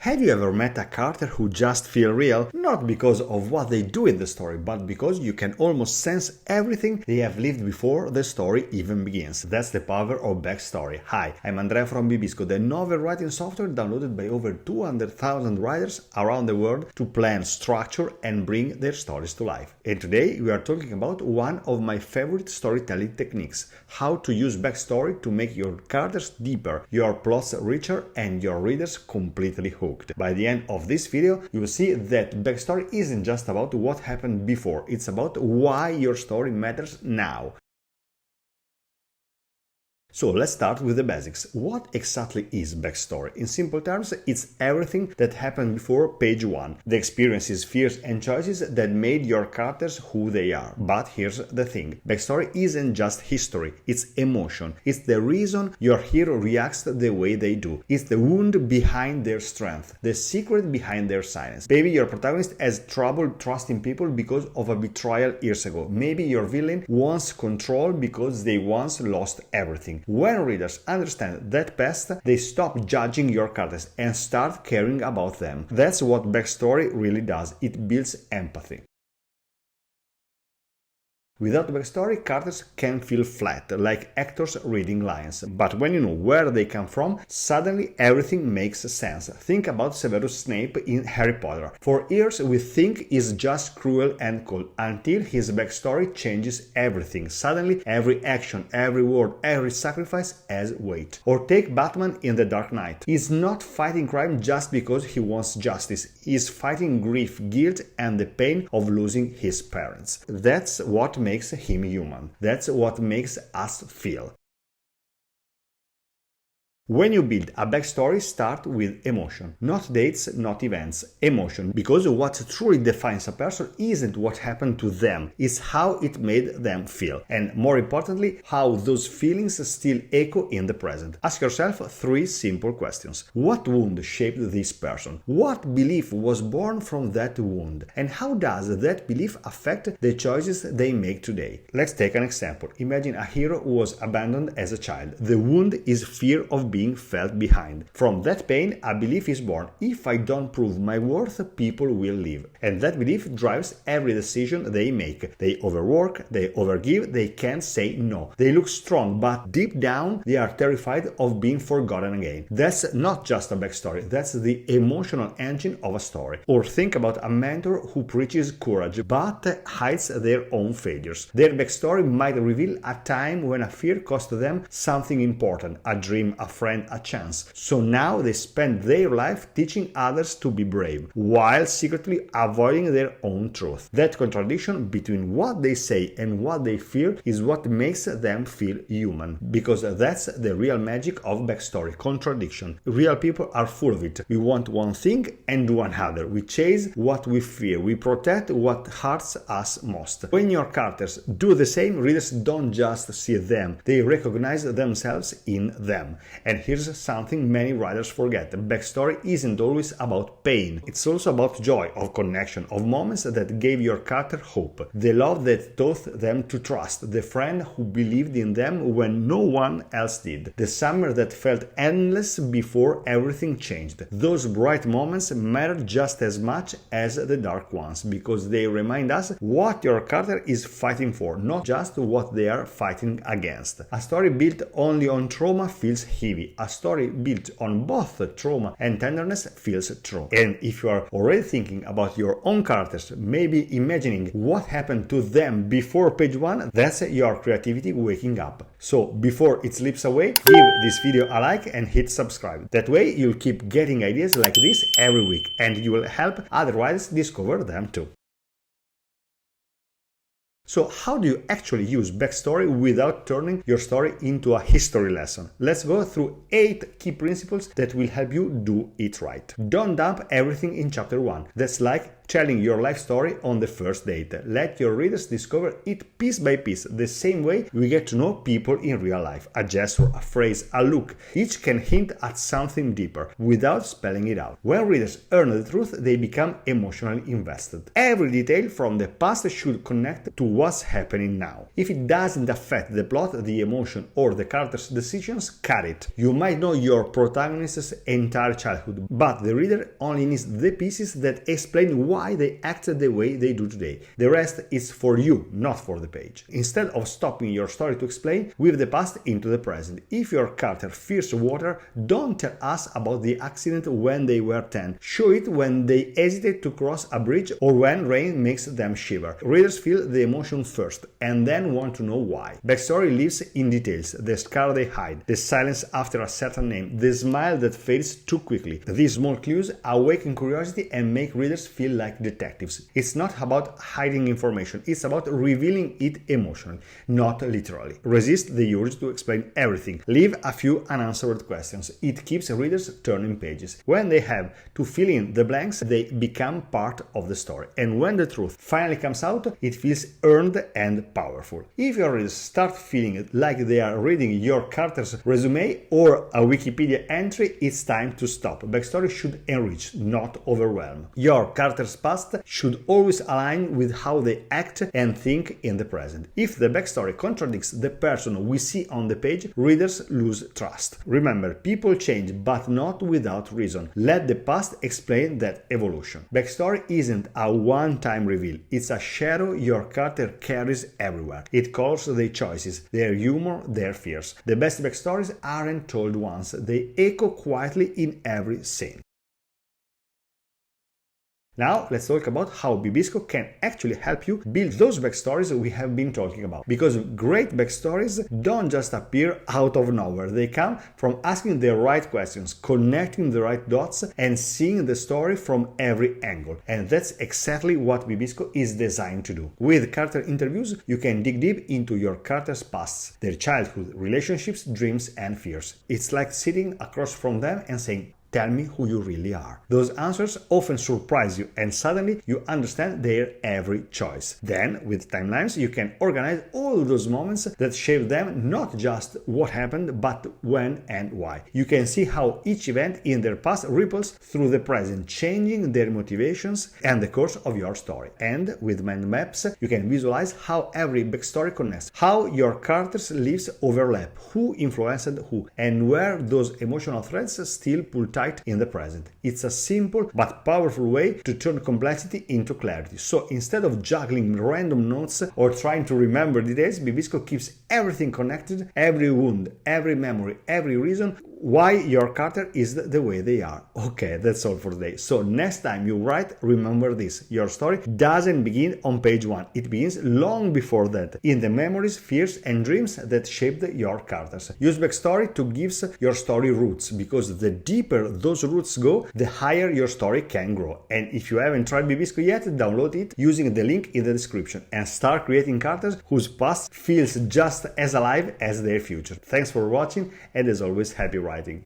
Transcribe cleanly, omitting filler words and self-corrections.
Have you ever met a character who just feels real? Not because of what they do in the story, but because you can almost sense everything they have lived before the story even begins. That's the power of backstory. Hi, I'm Andrea from Bibisco, the novel writing software downloaded by over 200,000 writers around the world to plan, structure and bring their stories to life. And today we are talking about one of my favorite storytelling techniques, how to use backstory to make your characters deeper, your plots richer and your readers completely hooked. By the end of this video, you will see that backstory isn't just about what happened before, it's about why your story matters now. So let's start with the basics. What exactly is backstory? In simple terms, it's everything that happened before page 1. The experiences, fears and choices that made your characters who they are. But here's the thing. Backstory isn't just history, it's emotion. It's the reason your hero reacts the way they do. It's the wound behind their strength, the secret behind their silence. Maybe your protagonist has trouble trusting people because of a betrayal years ago. Maybe your villain wants control because they once lost everything. When readers understand that past, they stop judging your characters and start caring about them. That's what backstory really does. It builds empathy. Without backstory, characters can feel flat, like actors reading lines. But when you know where they come from, suddenly everything makes sense. Think about Severus Snape in Harry Potter. For years we think he's just cruel and cold, until his backstory changes everything. Suddenly every action, every word, every sacrifice has weight. Or take Batman in The Dark Knight. He's not fighting crime just because he wants justice. He's fighting grief, guilt and the pain of losing his parents. That's what makes him human. That's what makes us feel. When you build a backstory, start with emotion. Not dates, not events. Emotion. Because what truly defines a person isn't what happened to them, it's how it made them feel. And more importantly, how those feelings still echo in the present. Ask yourself 3 simple questions. What wound shaped this person? What belief was born from that wound? And how does that belief affect the choices they make today? Let's take an example. Imagine a hero who was abandoned as a child. The wound is fear of being felt behind. From that pain, a belief is born. If I don't prove my worth, people will leave. And that belief drives every decision they make. They overwork, they overgive, they can't say no. They look strong, but deep down, they are terrified of being forgotten again. That's not just a backstory, that's the emotional engine of a story. Or think about a mentor who preaches courage, but hides their own failures. Their backstory might reveal a time when a fear cost them something important, a dream, a friend, a chance. So now they spend their life teaching others to be brave, while secretly avoiding their own truth. That contradiction between what they say and what they feel is what makes them feel human. Because that's the real magic of backstory, contradiction. Real people are full of it. We want one thing and do another. We chase what we fear. We protect what hurts us most. When your characters do the same, readers don't just see them, they recognize themselves in them. And here's something many writers forget. Backstory isn't always about pain. It's also about joy, of connection, of moments that gave your character hope. The love that taught them to trust. The friend who believed in them when no one else did. The summer that felt endless before everything changed. Those bright moments matter just as much as the dark ones, because they remind us what your character is fighting for, not just what they are fighting against. A story built only on trauma feels heavy. A story built on both trauma and tenderness feels true. And if you are already thinking about your own characters, maybe imagining what happened to them before page 1, that's your creativity waking up. So before it slips away, give this video a like and hit subscribe. That way you'll keep getting ideas like this every week, and you will help other writers discover them too. So how do you actually use backstory without turning your story into a history lesson? Let's go through 8 key principles that will help you do it right. Don't dump everything in chapter 1. That's like telling your life story on the first date. Let your readers discover it piece by piece, the same way we get to know people in real life. A gesture, a phrase, a look, each can hint at something deeper, without spelling it out. When readers earn the truth, they become emotionally invested. Every detail from the past should connect to what's happening now. If it doesn't affect the plot, the emotion, or the character's decisions, cut it. You might know your protagonist's entire childhood, but the reader only needs the pieces that explain why they acted the way they do today. The rest is for you, not for the page. Instead of stopping your story to explain, weave the past into the present. If your character fears water, don't tell us about the accident when they were 10. Show it when they hesitate to cross a bridge or when rain makes them shiver. Readers feel the emotion first and then want to know why. Backstory lives in details: the scar they hide, the silence after a certain name, the smile that fades too quickly. These small clues awaken curiosity and make readers feel like detectives. It's not about hiding information, it's about revealing it emotionally, not literally. Resist the urge to explain everything. Leave a few unanswered questions. It keeps readers turning pages. When they have to fill in the blanks, they become part of the story. And when the truth finally comes out, it feels earned and powerful. If your readers start feeling like they are reading your character's resume or a Wikipedia entry, it's time to stop. Backstory should enrich, not overwhelm. Your character's past should always align with how they act and think in the present. If the backstory contradicts the person we see on the page, readers lose trust. Remember, people change, but not without reason. Let the past explain that evolution. Backstory isn't a one-time reveal, it's a shadow your character carries everywhere. It colors their choices, their humor, their fears. The best backstories aren't told once, they echo quietly in every scene. Now let's talk about how bibisco can actually help you build those backstories we have been talking about. Because great backstories don't just appear out of nowhere, they come from asking the right questions, connecting the right dots, and seeing the story from every angle. And that's exactly what bibisco is designed to do. With character interviews, you can dig deep into your character's pasts, their childhood, relationships, dreams, and fears. It's like sitting across from them and saying, "Tell me who you really are." Those answers often surprise you and suddenly you understand their every choice. Then, with timelines, you can organize all those moments that shape them, not just what happened, but when and why. You can see how each event in their past ripples through the present, changing their motivations and the course of your story. And with mind maps, you can visualize how every backstory connects, how your characters' lives overlap, who influenced who, and where those emotional threads still pull tight in the present. It's a simple but powerful way to turn complexity into clarity. So instead of juggling random notes or trying to remember details, bibisco keeps everything connected, every wound, every memory, every reason why your character is the way they are. Okay, that's all for today. So next time you write, remember this: your story doesn't begin on page 1, it begins long before that, in the memories, fears, and dreams that shaped your characters. Use backstory to give your story roots, because the deeper those roots go, the higher your story can grow. And if you haven't tried bibisco yet, download it using the link in the description and start creating characters whose past feels just as alive as their future. Thanks for watching, and as always, happy writing.